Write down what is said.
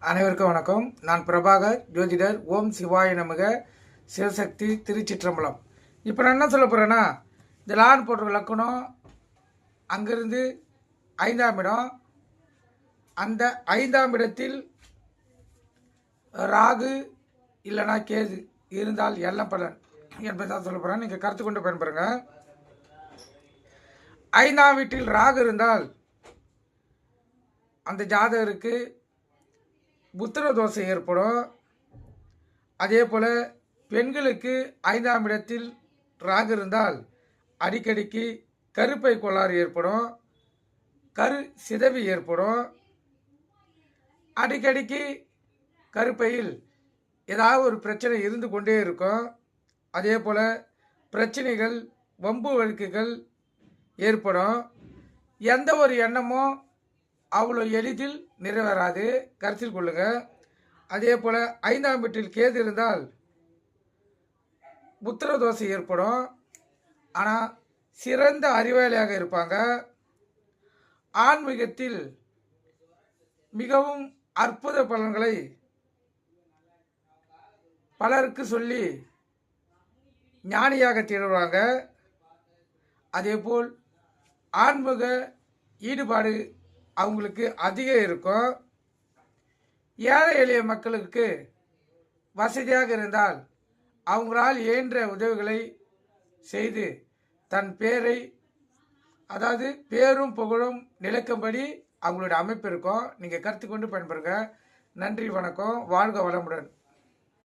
அனைவருக்கும் வணக்கம். நான் பிரபாகர், ஜோதிடர். ஓம் சிவாய நமக. சிவசக்தி, திருச்சிற்றம்பலம். இப்போ நான் என்ன சொல்ல போகிறேன்னா, இந்த லான் போட்டிருக்க லக்கணம் அங்கிருந்து 5ஆம் இடம், அந்த 5ஆம் இடத்தில் ராகு இல்லைனா கேது இருந்தால் எல்லாம் பலன் என்பதை தான் சொல்ல போகிறேன். நீங்கள் கருத்து கொண்டு பயன்பெறுங்க. 5ஆம் வீட்டில் ராகு இருந்தால் அந்த ஜாதகருக்கு புத்திர தோஷம் ஏற்படும். அதே போல் பெண்களுக்கு 5ஆம் இடத்தில் ராகு இருந்தால் அடிக்கடிக்கு கருப்பை கோளாறு ஏற்படும், கரு சிதைவு ஏற்படும். அடிக்கடிக்கு கருப்பையில் ஏதாவது ஒரு பிரச்சனை இருந்து கொண்டே இருக்கும். அதே போல் பிரச்சனைகள், வம்பு வழக்குகள் ஏற்படும். எந்த ஒரு எண்ணமும் அவ்வளோ எளிதில் நிறைவேறாது, கருத்தில் கொள்ளுங்க. அதே போல் 5ஆம் வீட்டில் கேது இருந்தால் புத்திர தோசை ஏற்படும். ஆனால் சிறந்த அறிவாளியாக இருப்பாங்க. ஆன்மீகத்தில் மிகவும் அற்புத பலன்களை பலருக்கு சொல்லி ஞானியாக திகழ்வாங்க. அதேபோல் ஆன்மீக ஈடுபாடு அவங்களுக்கு அதிகம் இருக்கும். ஏழை எளிய மக்களுக்கு வசதியாக இருந்தால் அவங்களால் இயன்ற உதவிகளை செய்து தன் பேரை, அதாவது பேரும் புகழும் நிலைக்கும்படி அவங்களுடைய அமைப்பு இருக்கும். நீங்கள் கருத்து கொண்டு பயன்பெறுங்க. நன்றி, வணக்கம். வாழ்க வளமுடன்.